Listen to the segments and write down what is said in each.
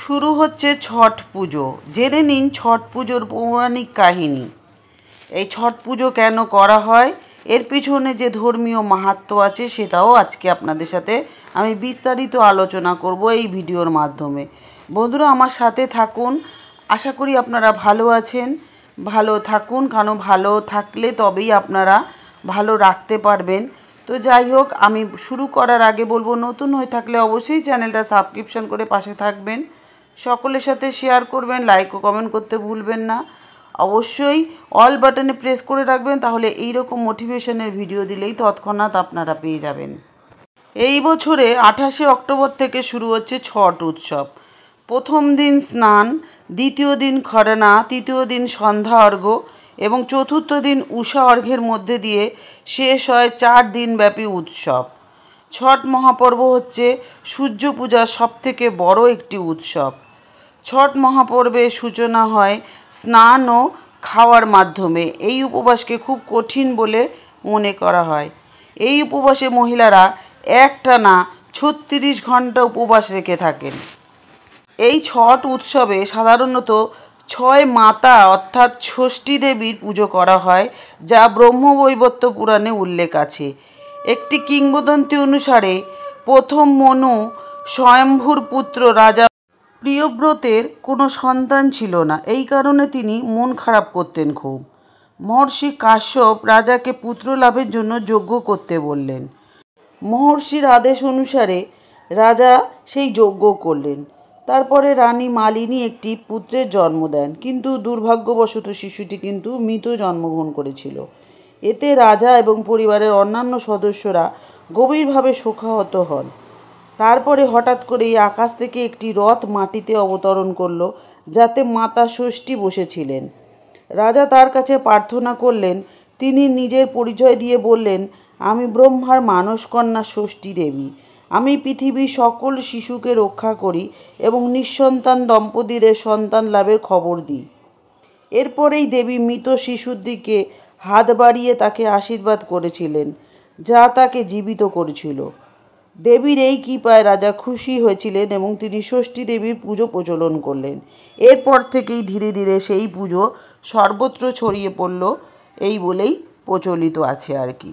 শুরু হচ্ছে ছট পুজো। জেনে নিন ছট পুজোর পৌরাণিক কাহিনী। এই ছট পুজো কেন করা হয়, এর পিছনে যে ধর্মীয় মাহাত্ম্য আছে সেটাও আজকে আপনাদের সাথে আমি বিস্তারিত আলোচনা করব এই ভিডিওর মাধ্যমে। বন্ধুরা, আমার সাথে থাকুন। আশা করি আপনারা ভালো আছেন, ভালো থাকুন, কারণ ভালো থাকলে তবেই আপনারা ভালো রাখতে পারবেন। তো যাই হোক, আমি শুরু করার আগে বলবো, নতুন হয়ে থাকলে অবশ্যই চ্যানেলটা সাবস্ক্রিপশন করে পাশে থাকবেন, সকলের সাথে শেয়ার করবেন, লাইক ও কমেন্ট করতে ভুলবেন না। অবশ্যই অল বাটনে প্রেস করে রাখবেন, তাহলে এই রকম মোটিভেশনের ভিডিও দিলেই তৎক্ষণাৎ আপনারা পেয়ে যাবেন। এই বছরে 28শে অক্টোবর থেকে শুরু হচ্ছে ছট উৎসব। প্রথম দিন স্নান, দ্বিতীয় দিন খরনা, তৃতীয় দিন সন্ধ্যা অর্ঘ্য এবং চতুর্থ দিন উষা অর্ঘ্যের মধ্যে দিয়ে শেষ হয় 4 দিনব্যাপী উৎসব। ছট মহাপর্ব হচ্ছে সূর্য পূজার সবথেকে বড় একটি উৎসব। ছট মহাপর্বের সূচনা হয় স্নান ও খাওয়ার মাধ্যমে। এই উপবাসকে খুব কঠিন বলে মনে করা হয়। এই উপবাসে মহিলারা একটানা 36 ঘন্টা উপবাস রেখে থাকেন। এই ছট উৎসবে সাধারণত 6 মাতা অর্থাৎ ষষ্ঠী দেবীর পুজো করা হয়, যা ব্রহ্মবৈবর্ত পুরাণে উল্লেখ আছে। একটি কিংবদন্তি অনুসারে প্রথম মনু স্বয়ম্ভুর পুত্র রাজা প্রিয়ব্রতের কোনো সন্তান ছিল না। এই কারণে তিনি মন খারাপ করতেন খুব। মহর্ষি কাশ্যপ রাজাকে পুত্র লাভের জন্য যজ্ঞ করতে বললেন। মহর্ষির আদেশ অনুসারে রাজা সেই যজ্ঞ করলেন। তারপরে রানী মালিনী একটি পুত্রের জন্ম দেন, কিন্তু দুর্ভাগ্যবশত শিশুটি কিন্তু মৃত জন্মগ্রহণ করেছিল। এতে রাজা এবং পরিবারের অন্যান্য সদস্যরা গভীরভাবে শোকাহত হন। তারপরে হঠাৎ করেই আকাশ থেকে একটি রথ মাটিতে অবতরণ করল, যাতে মাতা ষষ্ঠী বসেছিলেন। রাজা তার কাছে প্রার্থনা করলেন। তিনি নিজের পরিচয় দিয়ে বললেন, আমি ব্রহ্মার মানসকন্যা ষষ্ঠী দেবী। আমি পৃথিবীর সকল শিশুকে রক্ষা করি এবং নিঃসন্তান দম্পতিদের সন্তান লাভের খবর দিই। এরপরেই দেবী মৃত শিশুর দিকে হাত বাড়িয়ে তাকে আশীর্বাদ করেছিলেন, যা তাকে জীবিত করেছিল। দেবীর এই কৃপায় রাজা খুশি হয়েছিলেন এবং তিনি ষষ্ঠী দেবীর পুজো প্রচলন করলেন। এরপর থেকেই ধীরে ধীরে সেই পুজো সর্বত্র ছড়িয়ে পড়ল, এই বলেই প্রচলিত আছে আর কি।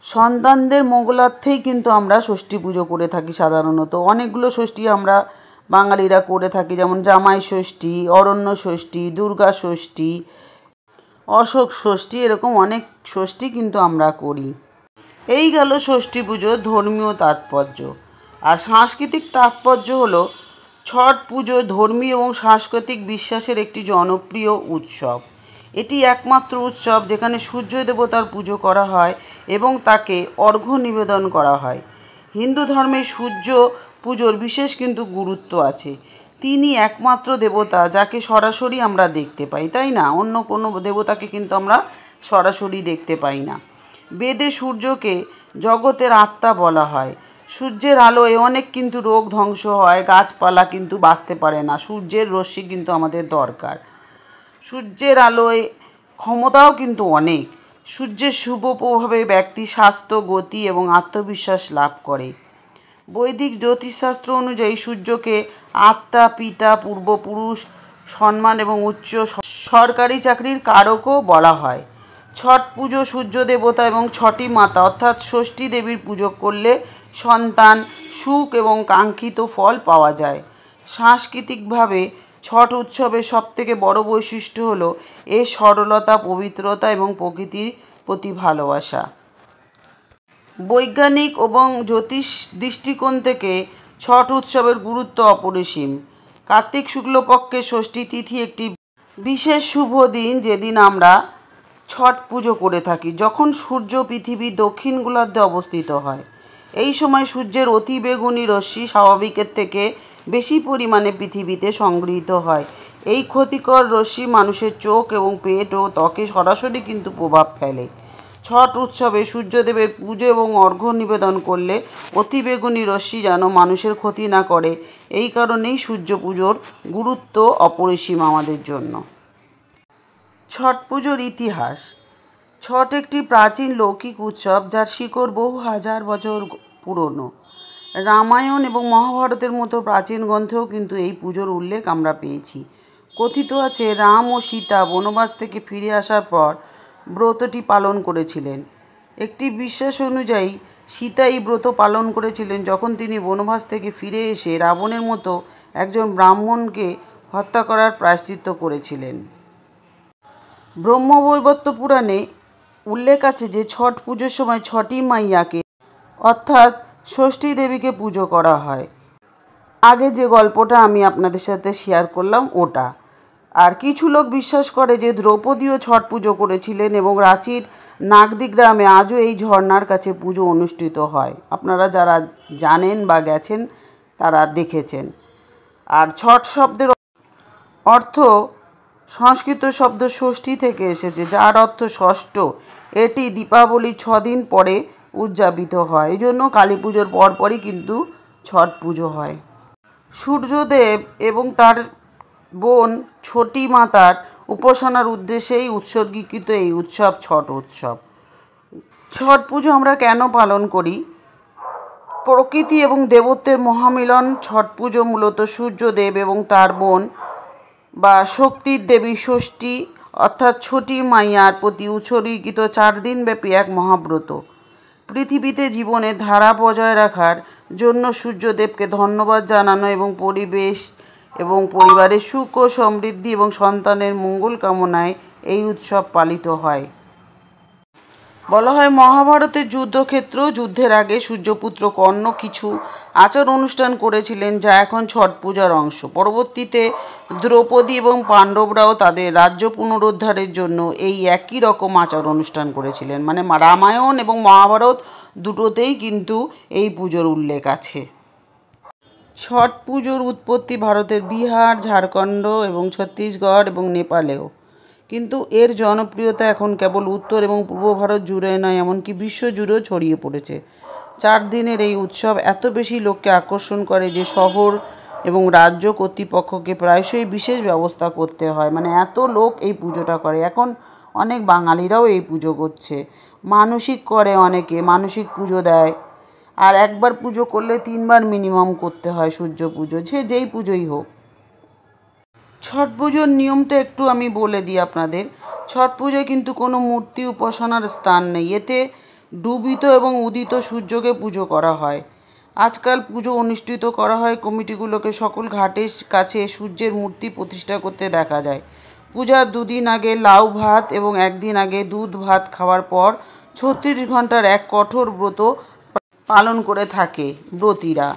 সন্তানদের মঙ্গলার্থেই কিন্তু আমরা ষষ্ঠী পুজো করে থাকি। সাধারণত অনেকগুলো ষষ্ঠী আমরা বাঙালিরা করে থাকি, যেমন জামাই ষষ্ঠী, অরণ্য ষষ্ঠী, দুর্গা ষষ্ঠী, অশোক ষষ্ঠী, এরকম অনেক ষষ্ঠী কিন্তু আমরা করি। এই গেল ষষ্ঠী পুজোর ধর্মীয় তাৎপর্য। আর সাংস্কৃতিক তাৎপর্য হলো, ছট পুজো ধর্মীয় এবং সাংস্কৃতিক বিশ্বাসের একটি জনপ্রিয় উৎসব। এটি একমাত্র উৎসব যেখানে সূর্য দেবতার পুজো করা হয় এবং তাকে অর্ঘ্য নিবেদন করা হয়। হিন্দু ধর্মে সূর্য পুজোর বিশেষ কিন্তু গুরুত্ব আছে। তিনি একমাত্র দেবতা যাকে সরাসরি আমরা দেখতে পাই, তাই না? অন্য কোনো দেবতাকে কিন্তু আমরা সরাসরি দেখতে পাই না। বেদে সূর্যকে জগতের আত্মা বলা হয়। সূর্যের আলোয় অনেক কিন্তু রোগ ধ্বংস হয়, গাছপালা কিন্তু বাঁচতে পারে না। সূর্যের রশ্মি কিন্তু আমাদের দরকার। সূর্যের আলোয় ক্ষমতাও কিন্তু অনেক। সূর্যের শুভ প্রভাবে ব্যক্তি স্বাস্থ্য, গতি এবং আত্মবিশ্বাস লাভ করে। বৈদিক জ্যোতিষশাস্ত্র অনুযায়ী সূর্যকে আত্মা, পিতা, পূর্বপুরুষ, সম্মান এবং উচ্চ সরকারি চাকরির কারকও বলা হয়। ছট পুজো সূর্য দেবতা এবং ছটি মাতা অর্থাৎ ষষ্ঠী দেবীর পুজো করলে সন্তান, সুখ এবং কাঙ্ক্ষিত ফল পাওয়া যায়। সাংস্কৃতিকভাবে ছট উৎসবের সবথেকে বড় বৈশিষ্ট্য হলো এর সরলতা, পবিত্রতা এবং প্রকৃতির প্রতি ভালোবাসা। বৈজ্ঞানিক এবং জ্যোতিষ দৃষ্টিকোণ থেকে ছট উৎসবের গুরুত্ব অপরিসীম। কার্তিক শুক্লপক্ষের ষষ্ঠী তিথি একটি বিশেষ শুভ দিন, যেদিন আমরা ছট পুজো করে থাকি, যখন সূর্য পৃথিবীর দক্ষিণ গোলার্ধে অবস্থিত হয়। এই সময় সূর্যের অতিবেগুনি রশ্মি স্বাভাবিকের থেকে বেশি পরিমাণে পৃথিবীতে সংগৃহীত হয়। এই ক্ষতিকর রশ্মি মানুষের চোখ এবং পেট ও ত্বকে সরাসরি কিন্তু প্রভাব ফেলে। ছট উৎসবে সূর্যদেবের পুজো এবং অর্ঘ্য নিবেদন করলে অতিবেগুনি রশ্মি যেন মানুষের ক্ষতি না করে, এই কারণেই সূর্য পুজোর গুরুত্ব অপরিসীম আমাদের জন্য। ছট পুজোর ইতিহাস। ছট একটি প্রাচীন লৌকিক উৎসব, যার শিকড় বহু হাজার বছর পুরনো। রামায়ণ এবং মহাভারতের মতো প্রাচীন গ্রন্থেও কিন্তু এই পুজোর উল্লেখ আমরা পেয়েছি। কথিত আছে রাম ও সীতা বনবাস থেকে ফিরে আসার পর ব্রতটি পালন করেছিলেন। একটি বিশ্বাস অনুযায়ী সীতা এই ব্রত পালন করেছিলেন যখন তিনি বনবাস থেকে ফিরে এসে রাবণের মতো একজন ব্রাহ্মণকে হত্যা করার প্রায়শ্চিত্ত করেছিলেন। ব্রহ্মবৈবর্ত পুরাণে উল্লেখ আছে যে ছট পুজোর সময় ছটি মাইয়াকে অর্থাৎ ষষ্ঠী দেবীকে পুজো করা হয়। আগে যে গল্পটা আমি আপনাদের সাথে শেয়ার করলাম ওটা। আর কিছু লোক বিশ্বাস করে যে দ্রৌপদীও ছট পুজো করেছিলেন এবং রাঁচির নাগদি গ্রামে আজও এই ঝর্ণার কাছে পুজো অনুষ্ঠিত হয়। আপনারা যারা জানেন বা গেছেন তারা দেখেছেন। আর ছট শব্দের অর্থ সংস্কৃত শব্দ ষষ্ঠী থেকে এসেছে, যার অর্থ ষষ্ঠ। এটি দীপাবলির 6 দিন পরে উদযাপিত হয়। এই জন্য কালী পুজোর পরপরই কিন্তু ছট পুজো হয়। সূর্যদেব এবং তার বোন ছটি মাতার উপাসনার উদ্দেশ্যেই উৎসর্গীকৃত এই উৎসব ছট উৎসব। ছট পুজো আমরা কেন পালন করি? প্রকৃতি এবং দেবত্বের মহামিলন। ছট পুজো মূলত সূর্যদেব এবং তার বোন বা শক্তির দেবী ষষ্ঠী অর্থাৎ ছটি মাইয়ার প্রতি উৎসর্গীকৃত 4 দিনব্যাপী এক মহাব্রত। পৃথিবীতে জীবনের ধারা বজায় রাখার জন্য সূর্যদেবকে ধন্যবাদ জানানো এবং পরিবেশ এবং পরিবারের সুখ ও সমৃদ্ধি এবং সন্তানের মঙ্গল কামনায় এই উৎসব পালিত হয়। বলা হয় মহাভারতের যুদ্ধক্ষেত্রেও যুদ্ধের আগে সূর্যপুত্র কর্ণ কিছু আচার অনুষ্ঠান করেছিলেন যা এখন ছট পূজার অংশ। পরবর্তীতে দ্রৌপদী এবং পাণ্ডবরাও তাদের রাজ্য পুনরুদ্ধারের জন্য এই একই রকম আচার অনুষ্ঠান করেছিলেন। মানে রামায়ণ এবং মহাভারত দুটোতেই কিন্তু এই পুজোর উল্লেখ আছে। ছট পুজোর উৎপত্তি ভারতের বিহার, ঝাড়খণ্ড এবং ছত্তিশগড় এবং নেপালেও। কিন্তু এর জনপ্রিয়তা এখন কেবল উত্তর এবং পূর্ব ভারত জুড়ে নয়, এমনকি বিশ্ব জুড়েও ছড়িয়ে পড়েছে। 4 দিনের এই উৎসব এত বেশি লোককে আকর্ষণ করে যে শহর এবং রাজ্য কর্তৃপক্ষকে প্রায়শই বিশেষ ব্যবস্থা করতে হয়। মানে এত লোক এই পুজোটা করে। এখন অনেক বাঙালিরাও এই পুজো করছে। মানসিক করে, অনেকে মানসিক পুজো দেয়। আর একবার পুজো করলে 3 বার মিনিমাম করতে হয় সূর্য পুজো, যেই পুজোই হোক। ছট পুজোর নিয়মটা একটু আমি বলে দিই আপনাদের। ছট পুজোয় কিন্তু কোনো মূর্তি উপাসনার স্থান নেই। এতে ডুবিত এবং উদিত সূর্যকে পুজো করা হয়। আজকাল পুজো অনুষ্ঠিত করা হয় কমিটিগুলোকে সকল ঘাটের কাছে সূর্যের মূর্তি প্রতিষ্ঠা করতে দেখা যায়। পূজার 2 দিন আগে লাউ ভাত এবং 1 দিন আগে দুধ ভাত খাওয়ার পর 36 ঘন্টার এক কঠোর ব্রত পালন করে থাকে ব্রতীরা।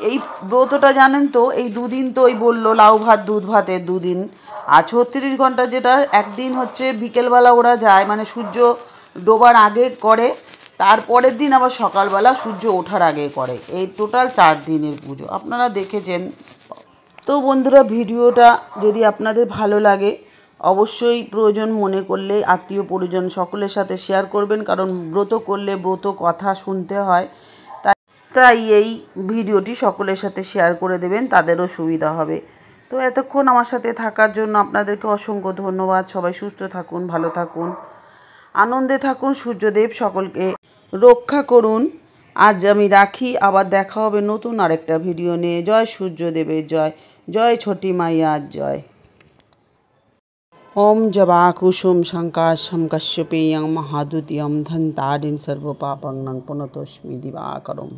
এই ব্রতটা জানেন তো, এই 2 দিন তো ওই বললো লাউ ভাত দুধ ভাতের 2 দিন, আর 36 ঘন্টা যেটা একদিন হচ্ছে বিকেলবেলা ওরা যায়, মানে সূর্য ডোবার আগে করে, তারপরের দিন আবার সকালবেলা সূর্য ওঠার আগে করে। এই টোটাল 4 দিনের পুজো আপনারা দেখেছেন। তো বন্ধুরা, ভিডিওটা যদি আপনাদের ভালো লাগে অবশ্যই প্রয়োজন মনে করলে আত্মীয় পরিজন সকলের সাথে শেয়ার করবেন, কারণ ব্রত করলে ব্রত কথা শুনতে হয়। তাই এই ভিডিওটি সকলের সাথে শেয়ার করে দেবেন, তাদেরও সুবিধা হবে। তো এতক্ষণ আমার সাথে থাকার জন্য আপনাদেরকে অসংখ্য ধন্যবাদ। সবাই সুস্থ থাকুন, ভালো থাকুন, আনন্দে থাকুন। সূর্যদেব সকলকে রক্ষা করুন। আজ আমি রাখি, আবার দেখা হবে নতুন আরেকটা ভিডিও নিয়ে। জয় সূর্যদেবের জয়, জয় ছটি মাইয়ার জয়। ওম জবা কুসুম শঙ্কাশম কশ্যপেয়ং মহাদুতিয়ম ধন্তারিণ সর্বপাপং নং পুনতোস্মি দিবাকরম।